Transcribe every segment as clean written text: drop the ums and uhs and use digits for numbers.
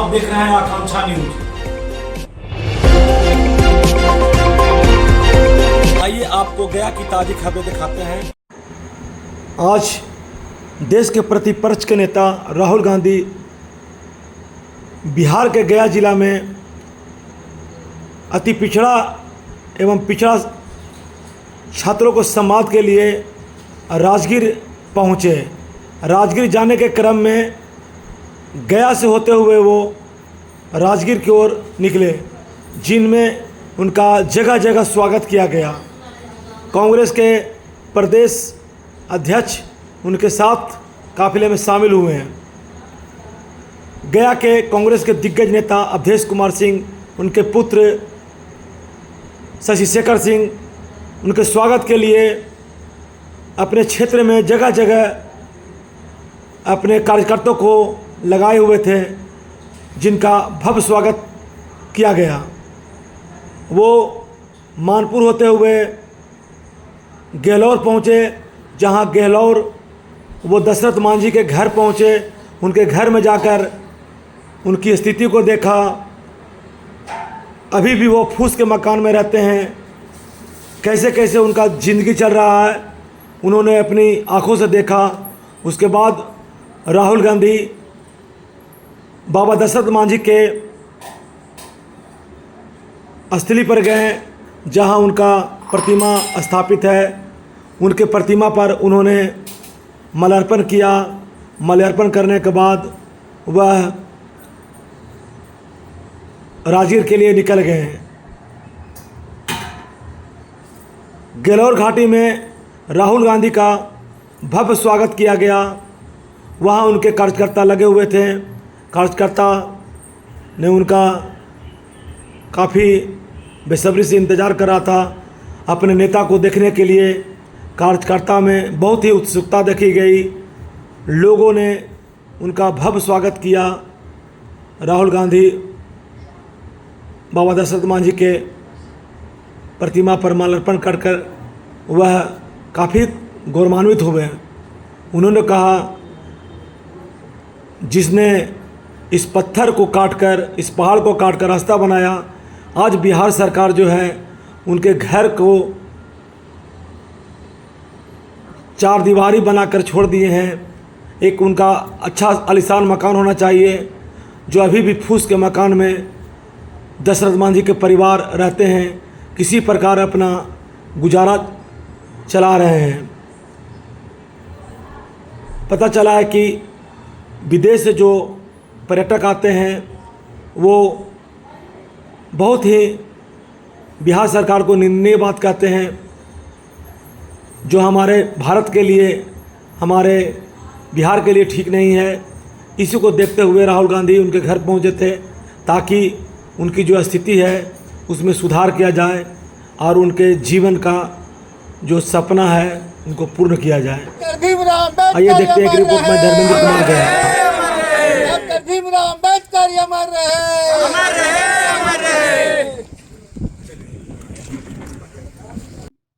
आप देख रहे हैं आकांक्षा न्यूज। आइए आपको गया की ताजी खबरें दिखाते हैं। आज देश के प्रतिपक्ष के नेता राहुल गांधी बिहार के गया जिला में अति पिछड़ा एवं पिछड़ा छात्रों को सम्मान के लिए राजगीर पहुँचे। राजगीर जाने के क्रम में गया से होते हुए वो राजगीर की ओर निकले, जिनमें उनका जगह जगह स्वागत किया गया। कांग्रेस के प्रदेश अध्यक्ष उनके साथ काफिले में शामिल हुए हैं। गया के कांग्रेस के दिग्गज नेता अवधेश कुमार सिंह, उनके पुत्र शशि शेखर सिंह उनके स्वागत के लिए अपने क्षेत्र में जगह जगह अपने कार्यकर्ताओं को लगाए हुए थे, जिनका भव्य स्वागत किया गया। वो मानपुर होते हुए गहलौर पहुँचे, जहाँ गहलौर वो दशरथ मांझी के घर पहुँचे। उनके घर में जाकर उनकी स्थिति को देखा। अभी भी वो फूस के मकान में रहते हैं। कैसे कैसे उनका ज़िंदगी चल रहा है उन्होंने अपनी आंखों से देखा। उसके बाद राहुल गांधी बाबा दशरथ मांझी के स्थली पर गए, जहां उनका प्रतिमा स्थापित है। उनके प्रतिमा पर उन्होंने माल्यार्पण किया। माल्यार्पण करने के बाद वह राजगीर के लिए निकल गए। गहलौर घाटी में राहुल गांधी का भव्य स्वागत किया गया। वहाँ उनके कार्यकर्ता लगे हुए थे। कार्यकर्ता ने उनका काफ़ी बेसब्री से इंतज़ार कर रहा था अपने नेता को देखने के लिए। कार्यकर्ता में बहुत ही उत्सुकता देखी गई। लोगों ने उनका भव्य स्वागत किया। राहुल गांधी बाबा दशरथ मांझी के प्रतिमा पर माल्यार्पण कर कर वह काफ़ी गौरवान्वित हुए। उन्होंने कहा, जिसने इस पत्थर को काटकर, इस पहाड़ को काटकर रास्ता बनाया, आज बिहार सरकार जो है उनके घर को चार दीवारी बनाकर छोड़ दिए हैं। एक उनका अच्छा आलीशान मकान होना चाहिए, जो अभी भी फूस के मकान में दशरथ मांझी के परिवार रहते हैं, किसी प्रकार अपना गुजारा चला रहे हैं। पता चला है कि विदेश से जो पर्यटक आते हैं वो बहुत ही बिहार सरकार को निंदनीय बात कहते हैं, जो हमारे भारत के लिए, हमारे बिहार के लिए ठीक नहीं है। इसी को देखते हुए राहुल गांधी उनके घर पहुंचे थे, ताकि उनकी जो स्थिति है उसमें सुधार किया जाए और उनके जीवन का जो सपना है उनको पूर्ण किया जाए। आइए देखते हैं एक रिपोर्ट में धर्मेंद्र कुमार गया। भीमराव अम्बेडकर अमर रहे।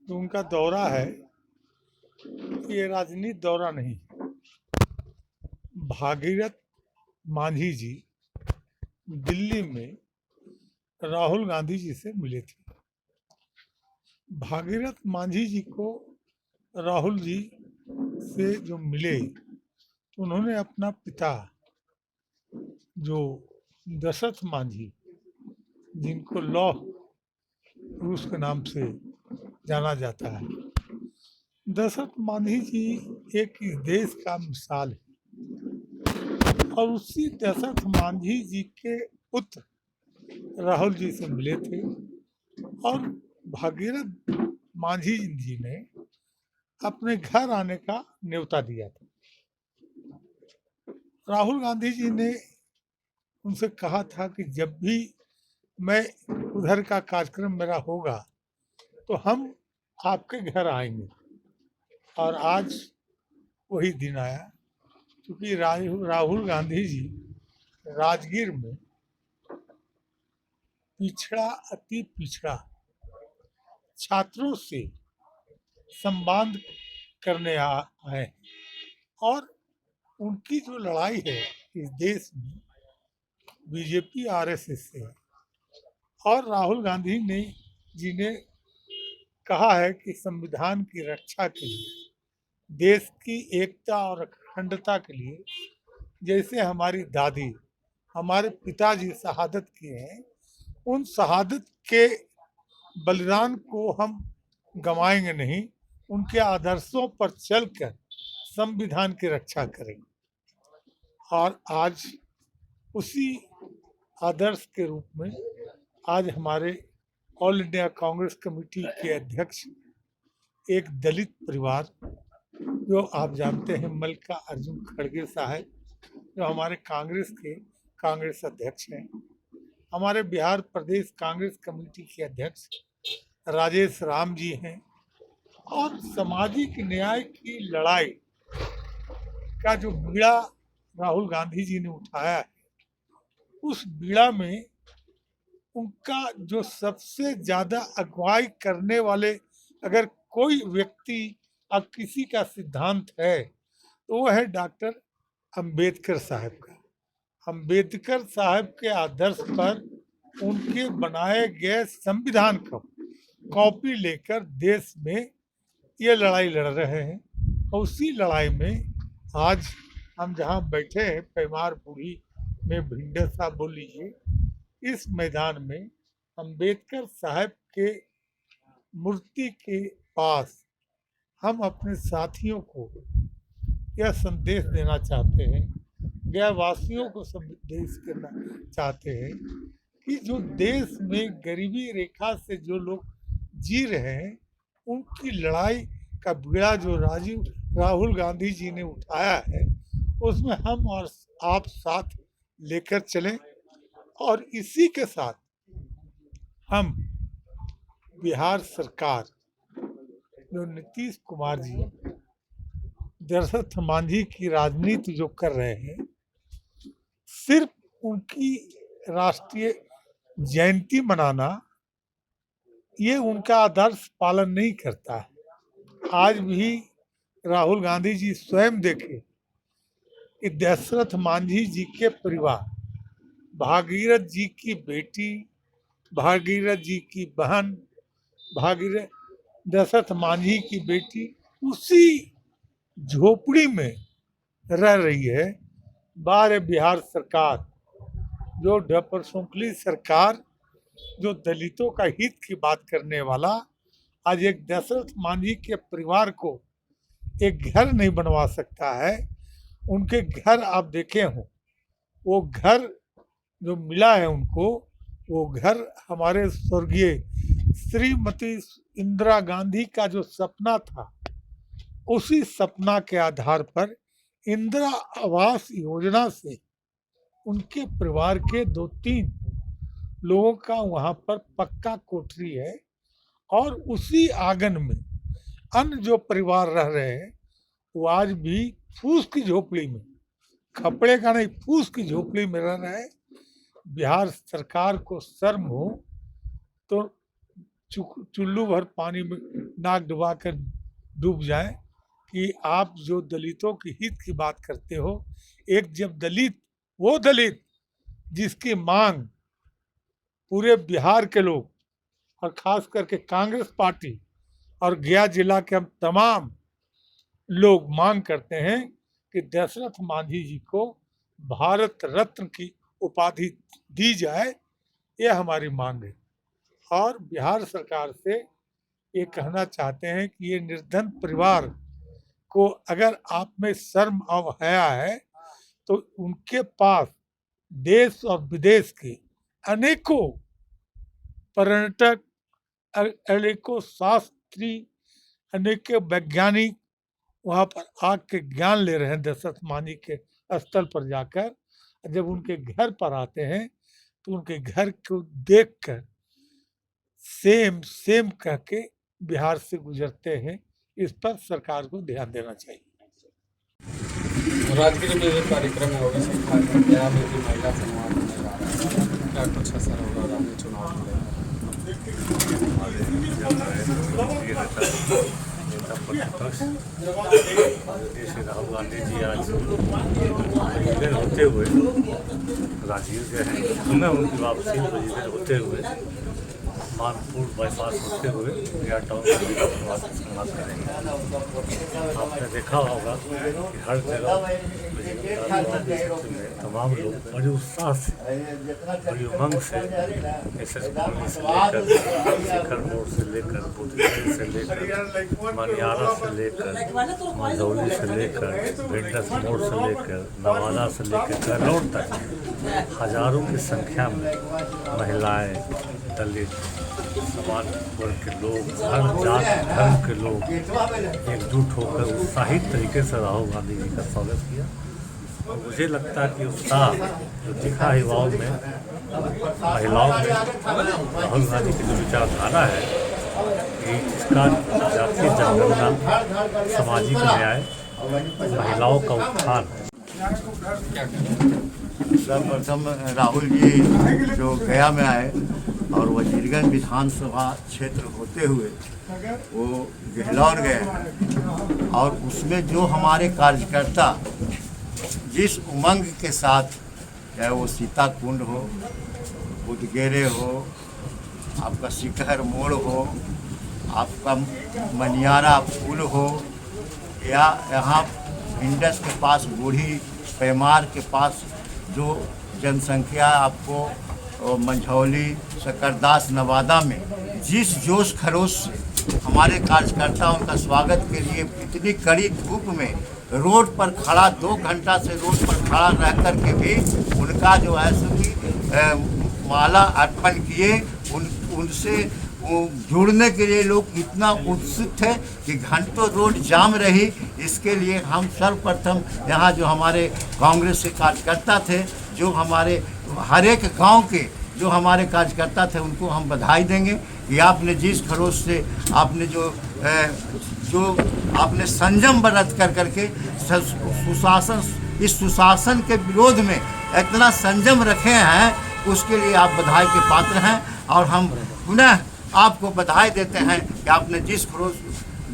तो उनका दौरा है, ये राजनीतिक दौरा नहीं। भागीरथ मांझी जी दिल्ली में राहुल गांधी जी से मिले थे। भागीरथ मांझी जी को राहुल जी से जो मिले तो उन्होंने अपना पिता, जो दशरथ मांझी, जिनको लौह पुरुष के नाम से जाना जाता है, दशरथ मांझी जी एक इस देश का मिसाल है। और उसी दशरथ मांझी जी के पुत्र राहुल जी से मिले थे और भागीरथ मांझी जी ने अपने घर आने का न्योता दिया था। राहुल गांधी जी ने उनसे कहा था कि जब भी मैं उधर का कार्यक्रम मेरा होगा तो हम आपके घर आएंगे। और आज वही दिन आया, क्योंकि राहुल गांधी जी राजगीर में पिछड़ा, अति पिछड़ा छात्रों से संवाद करने आए। और उनकी जो लड़ाई है इस देश में, बीजेपी आरएसएस से है। और राहुल गांधी जी ने कहा है कि संविधान की रक्षा के लिए, देश की एकता और अखंडता के लिए, जैसे हमारी दादी, हमारे पिताजी शहादत किए हैं, उन शहादत के बलिदान को हम गंवाएंगे नहीं, उनके आदर्शों पर चलकर संविधान की रक्षा करेंगे। और आज उसी आदर्श के रूप में आज हमारे ऑल इंडिया कांग्रेस कमेटी के अध्यक्ष, एक दलित परिवार, जो आप जानते हैं मल्लिका अर्जुन खड़गे साहब, जो हमारे कांग्रेस अध्यक्ष हैं, हमारे बिहार प्रदेश कांग्रेस कमेटी के अध्यक्ष राजेश राम जी हैं, और सामाजिक न्याय की लड़ाई का जो बीड़ा राहुल गांधी जी ने उठाया है, उस बीड़ा में उनका जो सबसे ज्यादा अगुवाई करने वाले अगर कोई व्यक्ति अब किसी का सिद्धांत है तो वो है डॉक्टर अंबेडकर साहब का। अंबेडकर साहब के आदर्श पर उनके बनाए गए संविधान को कॉपी लेकर देश में ये लड़ाई लड़ रहे हैं। और उसी लड़ाई में आज हम जहाँ बैठे हैं, पैमार बूढ़ी में भिंडे साहब बोल लीजिए, इस मैदान में अंबेडकर साहब के मूर्ति के पास हम अपने साथियों को यह संदेश देना चाहते हैं, गया वासियों को संदेश करना चाहते हैं कि जो देश में गरीबी रेखा से जो लोग जी रहे हैं, उनकी लड़ाई का बीड़ा जो राहुल गांधी जी ने उठाया है, उसमें हम और आप साथ लेकर चलें। और इसी के साथ हम बिहार सरकार, जो नीतीश कुमार जी दशरथ मांझी की राजनीति जो कर रहे हैं, सिर्फ उनकी राष्ट्रीय जयंती मनाना ये उनका आदर्श पालन नहीं करता है। आज भी राहुल गांधी जी स्वयं देखे कि दशरथ मांझी जी के परिवार, भागीरथ जी की बेटी, भागीरथ जी की बहन, भागीरथ दशरथ मांझी की बेटी उसी झोपड़ी में रह रही है। बार बिहार सरकार, जो डॉक्टर सोंकली सरकार, जो दलितों का हित की बात करने वाला, आज एक दशरथ मांझी के परिवार को एक घर नहीं बनवा सकता है। उनके घर आप देखे हों, वो घर जो मिला है उनको, वो घर हमारे स्वर्गीय श्रीमती इंदिरा गांधी का जो सपना था, उसी सपना के आधार पर इंदिरा आवास योजना से उनके परिवार के 2-3 लोगों का वहाँ पर पक्का कोठरी है। और उसी आंगन में अन्य जो परिवार रह रहे हैं, वो आज भी फूस की झोपड़ी में, खपड़े का नहीं, फूस की झोपड़ी में रह रहे हैं। बिहार सरकार को शर्म हो तो चुल्लू भर पानी में नाक डुबाकर डूब जाए कि आप जो दलितों के हित की बात करते हो, एक जब दलित, वो दलित जिसकी मांग पूरे बिहार के लोग और खास करके कांग्रेस पार्टी और गया जिला के हम तमाम लोग मांग करते हैं कि दशरथ मांझी जी को भारत रत्न की उपाधि दी जाए, ये हमारी मांग है। और बिहार सरकार से ये कहना चाहते हैं कि ये निर्धन परिवार को अगर आप में शर्म और हया है तो उनके पास देश और विदेश के अनेकों पर्यटक, अनेकों शास्त्री, अनेकों वैज्ञानिक वहाँ पर आके ज्ञान ले रहे हैं दशरथ मांझी के स्थल पर जाकर। जब उनके घर पर आते हैं तो उनके घर को देखकर सेम कह के बिहार से गुजरते हैं। इस पर सरकार को ध्यान देना चाहिए। राजगीर में एक कार्यक्रम होगा, गया में भी महिला संवाद होने जा रहा है, क्या कुछ असर होगा राज्य चुनाव में? राहुल गांधी जी आज होते हुए राजगीर गए हैं। सुबह उनकी वापसी वजीर होते हुए मानपुर बाईपास होते हुए गया टाउन समाप्त करेंगे। आपने देखा होगा कि हर जगह में तमाम लोग बड़े उत्साह से, बड़ी उमंग से एसएसपी से लेकर शिखर मोड़ से लेकर बुद्धगया से लेकर मनियारा से लेकर मंदौली से लेकर भिंडस मोड़ से लेकर नवादा से लेकर गरौर तक हजारों की संख्या में महिलाएं, दलित, समाज वर्ग के लोग, हर जात धर्म के लोग एकजुट होकर उत्साहित तरीके से राहुल गांधी जी का स्वागत किया। और मुझे लगता है कि उत्साह जो दिखा युवाओं में, महिलाओं में, राहुल गांधी की जो विचारधारा है कि इसका जातीय जनगणना, सामाजिक न्याय, महिलाओं का उत्थान है। सर्वप्रथम राहुल जी जो गया में आए और वजीरगंज विधानसभा क्षेत्र होते हुए वो गहलौर गए और उसमें जो हमारे कार्यकर्ता जिस उमंग के साथ, चाहे वो सीता कुंड हो, बुद्धगेरे हो, आपका शिखर मोड़ हो, आपका मनियारा पुल हो, या यहाँ भिंडस के पास बूढ़ी पैमार के पास जो जनसंख्या आपको मंझौली, सकरदास, नवादा में जिस जोश खरोश से हमारे कार्यकर्ता उनका स्वागत के लिए इतनी कड़ी धूप में रोड पर खड़ा 2 घंटा से रोड पर खड़ा रह कर के भी उनका जो है सभी माला अर्पण किए। उनसे जुड़ने के लिए लोग इतना उत्सुक थे कि घंटों रोड जाम रही। इसके लिए हम सर्वप्रथम यहाँ जो हमारे कांग्रेस के कार्यकर्ता थे, जो हमारे हर एक गांव के जो हमारे कार्यकर्ता थे, उनको हम बधाई देंगे कि आपने जिस खरोश से आपने जो आपने संयम बरत कर करके सुशासन के विरोध में इतना संयम रखे हैं, उसके लिए आप बधाई के पात्र हैं। और हम पुनः आपको बधाई देते हैं कि आपने जिस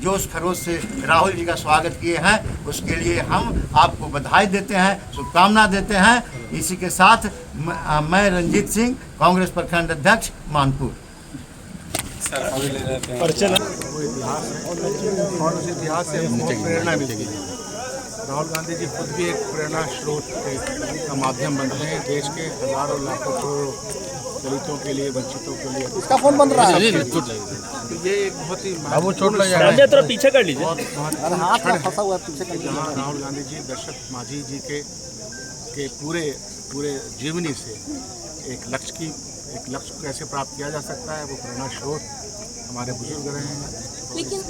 जोश खरोश से राहुल जी का स्वागत किए हैं, उसके लिए हम आपको बधाई देते हैं, शुभकामना देते हैं। इसी के साथ मैं रंजीत सिंह, कांग्रेस प्रखंड अध्यक्ष, मानपुर। और उस इतिहास से हमको प्रेरणा मिलेगी। राहुल गांधी जी खुद भी एक प्रेरणा स्रोत का माध्यम बन रहे हैं देश के हजारों लाखों करोड़ों दलितों के लिए, वंचितों के लिए। इसका फोन बन रहा है। ये एक बहुत ही चोट लग जाएगा, थोड़ा पीछे कर लीजिए। फंसा हुआ पीछे कर लीजिए। जहाँ राहुल गांधी जी, दशरथ माझी जी के पूरे जीवनी से एक लक्ष्य को कैसे प्राप्त किया जा सकता है, वो प्रेरणा स्रोत हमारे बुजुर्ग रहे हैं। लेकिन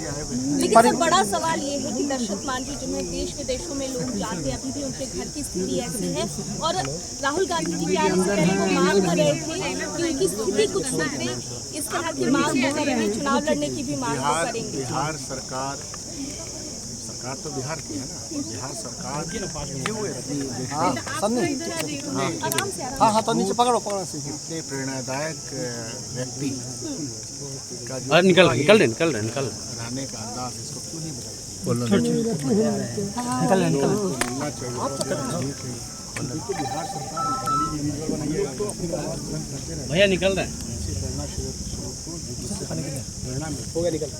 सब बड़ा सवाल ये है कि दशरथ मांझी जो है देश विदेशों में लोग जाते हैं, अभी भी उनके घर की स्थिति ऐसी है। और राहुल गांधी जी के आने से पहले वो मांग कर रहे थे कि उनकी स्थिति कुछ सुधरे, इस तरह की मांग वो करेंगे, चुनाव लड़ने की भी मांग वो करेंगे। बिहार सरकार तो बिहार की है ना, बिहार सरकार तो नीचे पकड़ो इतने प्रेरणादायक व्यक्ति का जो निकल रहे रहने का अंदाज, इसको क्यों नहीं बदलना चाहिए? भैया निकल रहे हैं। प्रेरणा हो गया, निकल।